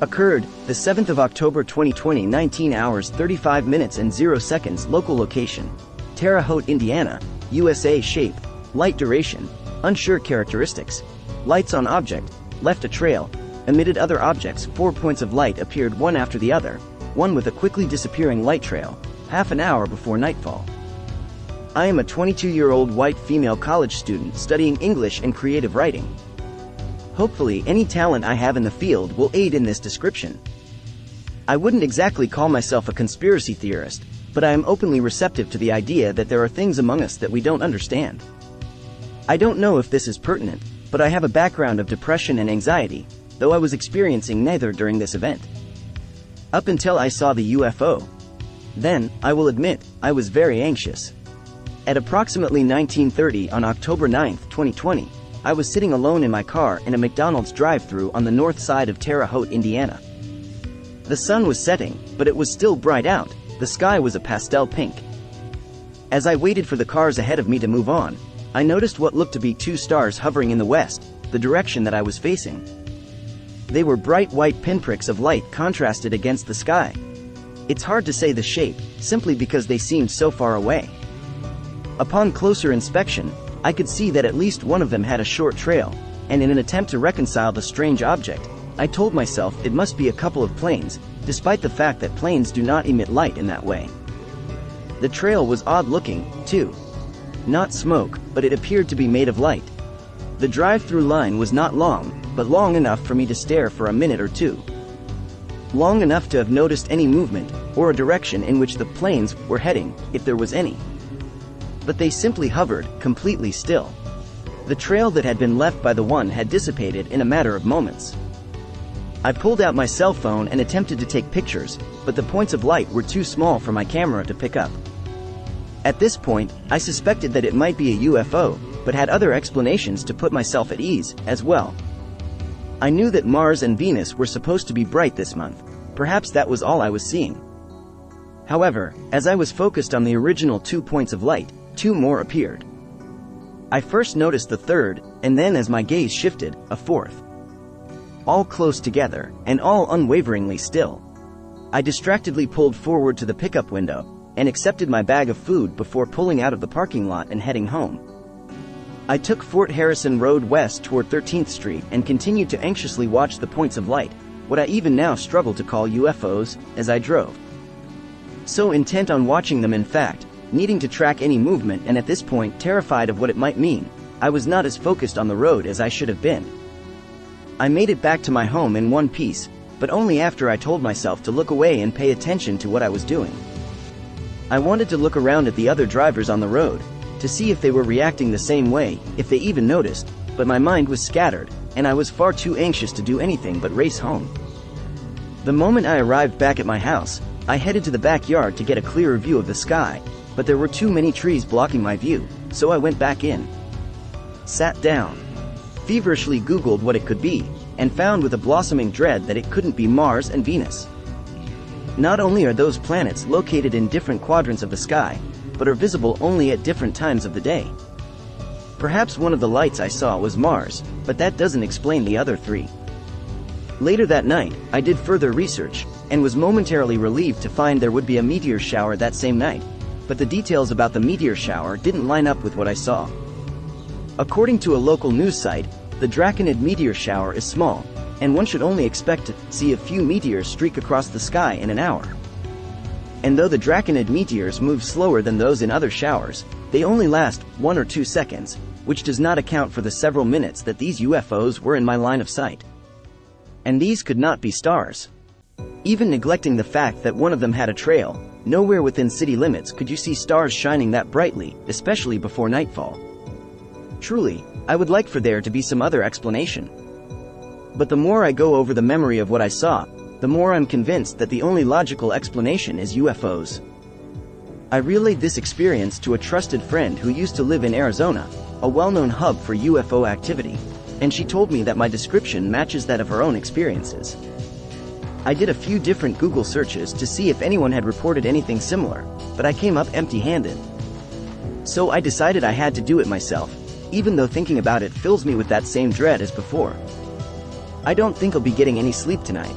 Occurred, the 7th of October 2020, 19 hours 35 minutes and 0 seconds. Local location: Terre Haute, Indiana, USA. Shape, light duration, unsure. Characteristics: lights on object, left a trail, emitted other objects. 4 points of light appeared one after the other, one with a quickly disappearing light trail, half an hour before nightfall. I am a 22-year-old white female college student studying English and creative writing. Hopefully, any talent I have in the field will aid in this description. I wouldn't exactly call myself a conspiracy theorist, but I am openly receptive to the idea that there are things among us that we don't understand. I don't know if this is pertinent, but I have a background of depression and anxiety, though I was experiencing neither during this event. Up until I saw the UFO. Then, I will admit, I was very anxious. At approximately 19:30 on October 9, 2020, I was sitting alone in my car in a McDonald's drive-thru on the north side of Terre Haute, Indiana. The sun was setting, but it was still bright out. The sky was a pastel pink. As I waited for the cars ahead of me to move on, I noticed what looked to be 2 stars hovering in the west, the direction that I was facing. They were bright white pinpricks of light contrasted against the sky. It's hard to say the shape, simply because they seemed so far away. Upon closer inspection, I could see that at least one of them had a short trail, and in an attempt to reconcile the strange object, I told myself it must be a couple of planes, despite the fact that planes do not emit light in that way. The trail was odd-looking, too. Not smoke, but it appeared to be made of light. The drive-through line was not long, but long enough for me to stare for a minute or two. Long enough to have noticed any movement, or a direction in which the planes were heading, if there was any. But they simply hovered, completely still. The trail that had been left by the one had dissipated in a matter of moments. I pulled out my cell phone and attempted to take pictures, but the points of light were too small for my camera to pick up. At this point, I suspected that it might be a UFO, but had other explanations to put myself at ease, as well. I knew that Mars and Venus were supposed to be bright this month. Perhaps that was all I was seeing. However, as I was focused on the original 2 points of light, 2 more appeared. I first noticed the third, and then as my gaze shifted, a fourth. All close together, and all unwaveringly still. I distractedly pulled forward to the pickup window, and accepted my bag of food before pulling out of the parking lot and heading home. I took Fort Harrison Road west toward 13th Street and continued to anxiously watch the points of light, what I even now struggle to call UFOs, as I drove. So intent on watching them, in fact, needing to track any movement, and at this point terrified of what it might mean, I was not as focused on the road as I should have been. I made it back to my home in one piece, but only after I told myself to look away and pay attention to what I was doing. I wanted to look around at the other drivers on the road, to see if they were reacting the same way, if they even noticed, but my mind was scattered, and I was far too anxious to do anything but race home. The moment I arrived back at my house, I headed to the backyard to get a clearer view of the sky, but there were too many trees blocking my view, so I went back in. Sat down. Feverishly Googled what it could be, and found with a blossoming dread that it couldn't be Mars and Venus. Not only are those planets located in different quadrants of the sky, but are visible only at different times of the day. Perhaps one of the lights I saw was Mars, but that doesn't explain the other 3. Later that night, I did further research, and was momentarily relieved to find there would be a meteor shower that same night, but the details about the meteor shower didn't line up with what I saw. According to a local news site, the Draconid meteor shower is small, and one should only expect to see a few meteors streak across the sky in an hour. And though the Draconid meteors move slower than those in other showers, they only last 1 or 2 seconds, which does not account for the several minutes that these UFOs were in my line of sight. And these could not be stars. Even neglecting the fact that one of them had a trail, nowhere within city limits could you see stars shining that brightly, especially before nightfall. Truly, I would like for there to be some other explanation. But the more I go over the memory of what I saw, the more I'm convinced that the only logical explanation is UFOs. I relayed this experience to a trusted friend who used to live in Arizona, a well-known hub for UFO activity, and she told me that my description matches that of her own experiences. I did a few different Google searches to see if anyone had reported anything similar, but I came up empty-handed. So I decided I had to do it myself, even though thinking about it fills me with that same dread as before. I don't think I'll be getting any sleep tonight.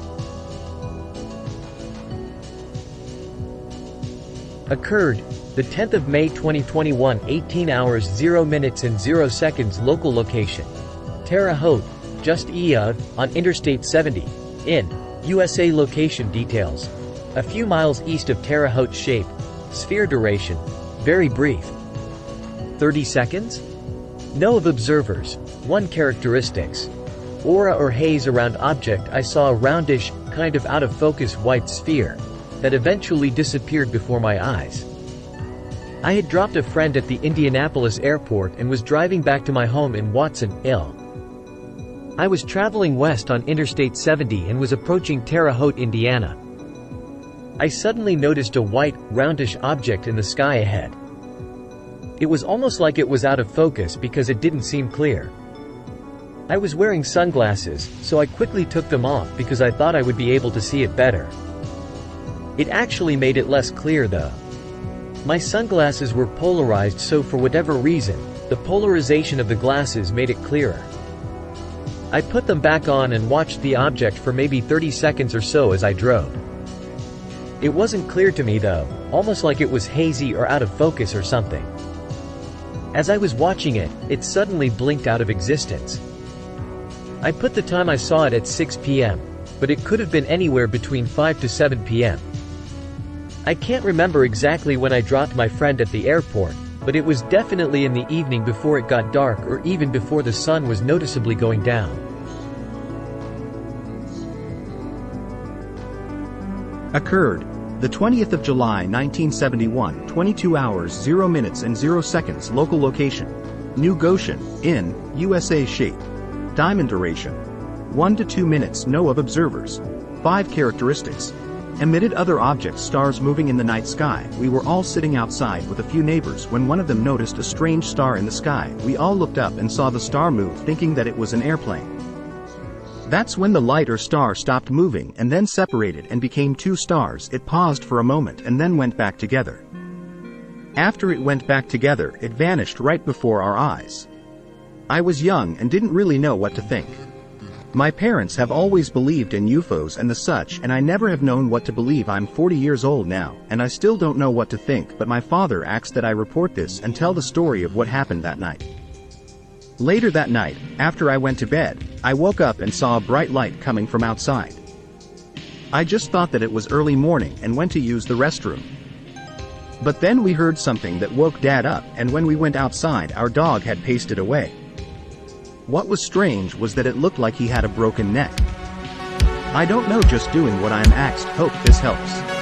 Occurred the 10th of May 2021, 18 hours 0 minutes and 0 seconds. Local location: Terre Haute, just east on Interstate 70, in USA. Location details: a few miles east of Terre Haute. Shape: sphere. Duration: very brief, 30 seconds. No of observers. 1 characteristics: aura or haze around object. I saw a roundish, kind of out of focus white sphere that eventually disappeared before my eyes. I had dropped a friend at the Indianapolis airport and was driving back to my home in Watson, Ill. I was traveling west on Interstate 70 and was approaching Terre Haute, Indiana. I suddenly noticed a white, roundish object in the sky ahead. It was almost like it was out of focus because it didn't seem clear. I was wearing sunglasses, so I quickly took them off because I thought I would be able to see it better. It actually made it less clear though. My sunglasses were polarized, so for whatever reason, the polarization of the glasses made it clearer. I put them back on and watched the object for maybe 30 seconds or so as I drove. It wasn't clear to me though, almost like it was hazy or out of focus or something. As I was watching it, it suddenly blinked out of existence. I put the time I saw it at 6 p.m., but it could have been anywhere between 5 to 7 p.m. I can't remember exactly when I dropped my friend at the airport, but it was definitely in the evening before it got dark or even before the sun was noticeably going down. Occurred the 20th of July 1971, 22 hours 0 minutes and 0 seconds. Local location: New Goshen, in USA. Shape: diamond. Duration: 1 to 2 minutes. No of observers. 5 characteristics: emitted other objects. Stars moving in the night sky. We were all sitting outside with a few neighbors when one of them noticed a strange star in the sky. We all looked up and saw the star move, thinking that it was an airplane. That's when the light or star stopped moving and then separated and became 2 stars. It paused for a moment and then went back together. After it went back together, it vanished right before our eyes. I was young and didn't really know what to think. My parents have always believed in UFOs and the such, and I never have known what to believe. I'm 40 years old now, and I still don't know what to think, but my father asks that I report this and tell the story of what happened that night. Later that night, after I went to bed, I woke up and saw a bright light coming from outside. I just thought that it was early morning and went to use the restroom. But then we heard something that woke Dad up, and when we went outside, our dog had pasted away. What was strange was that it looked like he had a broken neck. I don't know, just doing what I'm asked. Hope this helps.